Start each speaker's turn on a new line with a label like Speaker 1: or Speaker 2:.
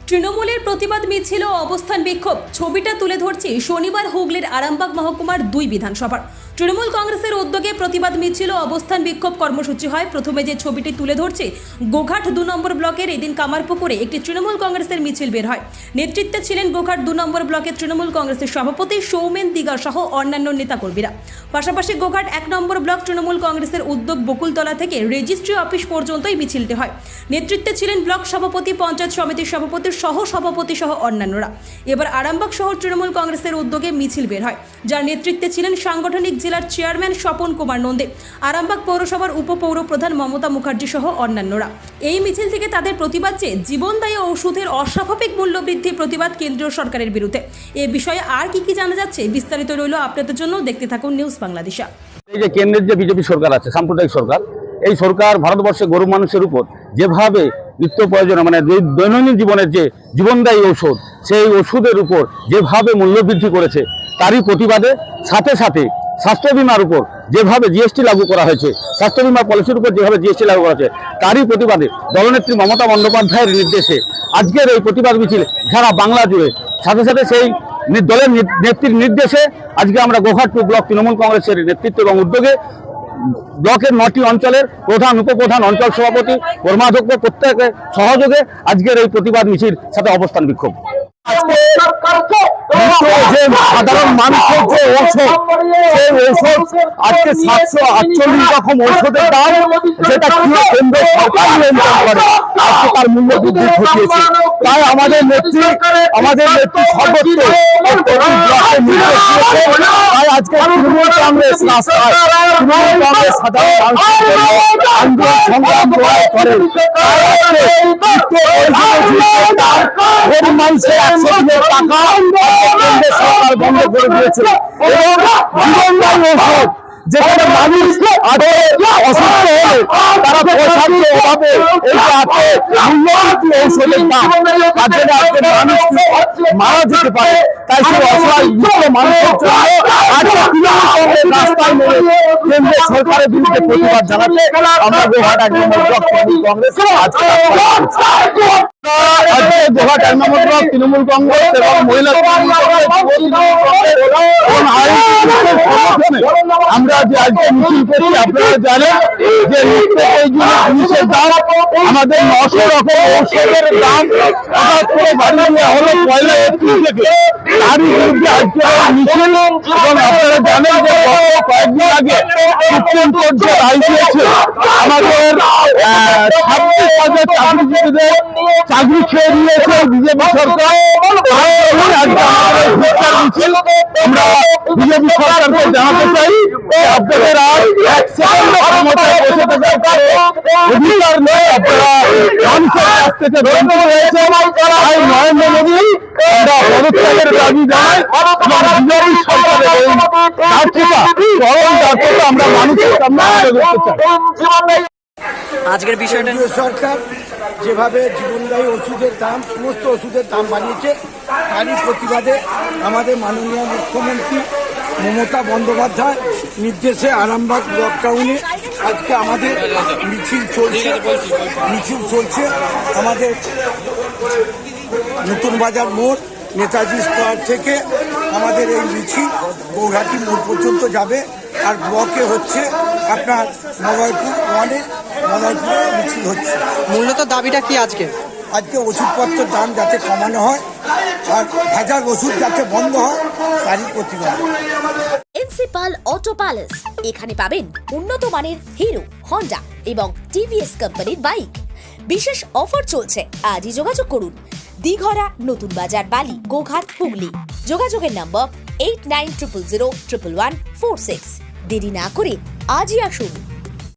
Speaker 1: তৃণমূলের প্রতিবাদ মিছিল ও অবস্থান বিক্ষোভ ছবিটা তুলে ধরছে শনিবার হুগলির আরামবাগ মহকুমার 2 বিধানসভার তৃণমূল কংগ্রেসের উদ্যোগে প্রতিবাদ মিছিল ও অবস্থান বিক্ষোভ কর্মসূচি হয়। প্রথমে যে ছবিটি তুলে ধরছে গোঘাট 2 নম্বর ব্লকের এদিন কামারপুকুরে একটি তৃণমূল কংগ্রেসের মিছিল বের হয়। নেতৃত্বে ছিলেন গোঘাট 2 নম্বর ব্লকের তৃণমূল কংগ্রেসের সভাপতি সৌমেন দিগা সহ অন্যান্য নেতাকর্মীরা। পাশাপাশি গোঘাট 1 নম্বর ব্লক তৃণমূল কংগ্রেসের উদ্যোগ বকুলতলা থেকে রেজিস্ট্রি অফিস পর্যন্তই মিছিলটি হয়। নেতৃত্বে ছিলেন ব্লক সভাপতি, পঞ্চায়েত সমিতির সভাপতি সহ সভাপতি সহ অন্যান্যরা। এবার আরামবাগ শহর তৃণমূল কংগ্রেসের উদ্যোগে মিছিল বের হয়, যার নেতৃত্বে ছিলেন সাংগঠনিক জেলার চেয়ারম্যান স্বপন কুমার নন্দে, আরামবাগ পৌরসভার উপপৌর প্রধান মমতা মুখার্জি সহ অন্যান্যরা। এই মিছিল থেকে তাদের প্রতিবাদ যে জীবনদায়ী ওষুধের অস্বাভাবিক মূল্য বৃদ্ধি প্রতিবাদ কেন্দ্রীয় সরকারের বিরুদ্ধে। এ বিষয়ে আর কি জানা যাচ্ছে বিস্তারিত রইল আপনাদের জন্য, দেখতে থাকুন নিউজ বাংলাদেশা।
Speaker 2: এই যে কেন্দ্রের যে বিজেপি সরকার আছে, সাম্প্রদায়িক সরকার, এই সরকার ভারতবর্ষে গরিব মানুষের উপর যেভাবে নিত্য প্রয়োজন মানে দৈনন্দিন জীবনের যে জীবনদায়ী ওষুধ, সেই ওষুধের উপর যেভাবে মূল্য বৃদ্ধি করেছে, তারই প্রতিবাদে সাথে সাথে স্বাস্থ্য বিমার উপর যেভাবে জিএসটি লাগু করা হয়েছে, স্বাস্থ্য বিমা পলিসির উপর যেভাবে জিএসটি লাগু করা হয়েছে, তারই প্রতিবাদে দলনেত্রী মমতা বন্দ্যোপাধ্যায়ের নির্দেশে আজকের এই প্রতিবাদ মিছিল সারা বাংলা জুড়ে। সাথে সাথে সেই দলের নেত্রীর নির্দেশে আজকে আমরা গোঘাট 2 ব্লক তৃণমূল কংগ্রেসের নেতৃত্ব এবং উদ্যোগে ব্লকের 9টি অঞ্চলের প্রধান, উপপ্রধান, অঞ্চল সভাপতি, কর্মাধ্যক্ষ প্রত্যেকের সহযোগে আজকের এই প্রতিবাদ মিছিল সাথে অবস্থান বিক্ষোভ। সাধারণ মানুষের যে ঔষধ, সেই ঔষধ আজকে 748 রকম ঔষধের দাম, যেটা কেন্দ্র সরকার নিয়ন্ত্রণ করে, আজকে তার মূল্য বৃদ্ধি ঘটিয়েছে। তাই আমাদের নেত্রী সর্বত্র তাই আজকে তৃণমূল কংগ্রেস রাস্তায়, তৃণমূল কংগ্রেস সাধারণ মানুষের আন্দোলন সংগ্রাম করে। মানুষের 100 দিনের টাকা কেন্দ্র সরকার বন্ধ করে দিয়েছে এবং জীবনদায়ী ওষুধ, যেখানে মানুষ অসুস্থ হলে তারা পয়সার অভাবে এই যে মূল্যবৃদ্ধি ঔষধের দাম, তার জন্য আজকে মানুষ মারা যেতে পারে। তাই সেই অসহায় মানুষের জন্য আজকে তৃণমূল কংগ্রেস রাস্তায় নেমে কেন্দ্র সরকারের বিরুদ্ধে প্রতিবাদ জানাতে আমরা গোঘাট 1 নম্বর ব্লক তৃণমূল কংগ্রেস আজকে গোঘাট 1 নম্বর ব্লক তৃণমূল কংগ্রেস এবং মহিলা আমরা যে আজকে মিছিল করছি, আপনারা জানেন যে জিনিসের দাম আমাদের 900 রকম ঔষধের দাম হঠাৎ করে বাড়িয়ে হলো 1 এপ্রিল থেকে। তারই বিরুদ্ধে আজকে মিছিল এবং আপনারা জানেন যে কয়েকদিন আগে সুপ্রিম কোর্ট যে রায় দিয়েছে আমাদের 26,000 চাকরিজীবীদের চাকরি খেয়ে নিয়েছে বিজেপি সরকার। আমরা বিজেপি সরকারকে জানাতে চাই আপনাদের আর এক সেকেন্ড ক্ষমতায় বসে থাকার অধিকার নেই। আপনারা মানুষের কাছ থেকে বঞ্চিত হয়েছে। তাই নরেন্দ্র মোদী আমরা পদত্যাগের দাবি জানাই এবং বিজেপি সরকারের এই ব্যর্থতা, চরম ব্যর্থতা আমরা মানুষের সামনে তুলে ধরতে চাই।
Speaker 3: আজকের বিষয়টা,
Speaker 4: সরকার যেভাবে জীবনদায়ী ওষুধের দাম, সমস্ত ওষুধের দাম বাড়িয়েছে, তারই প্রতিবাদে আমাদের মাননীয় মুখ্যমন্ত্রী মমতা বন্দ্যোপাধ্যায় নির্দেশে আরামবাগ ব্লক টাউনে আজকে আমাদের মিছিল চলছে। আমাদের নতুন বাজার মোড়, নেতাজি স্কোয়ার থেকে আমাদের এই মিছিল গৌহাটি মোড় পর্যন্ত যাবে। আর ব্লকে হচ্ছে আপনার মলয়পুর 1-এ মলয়পুরে মিছিল হচ্ছে।
Speaker 3: মূলত দাবিটা কি আজকে
Speaker 4: ওষুধপত্রের দাম যাতে কমানো হয় আর ভেজাল ওষুধ যাতে বন্ধ হয়, তারই প্রতিবাদ।
Speaker 5: প্রিন্সিপাল অটো প্যালেস, এখানে পাবেন উন্নত মানের হিরো, হন্ডা এবং টিভিএস কোম্পানির বাইক। বিশেষ অফার চলছে, আজই যোগাযোগ করুন। দিঘরা, নতুন বাজার, বালি, গোঘাট, হুগলি। যোগাযোগের নম্বর 8900011146। দেরি না করে আজই আসুন।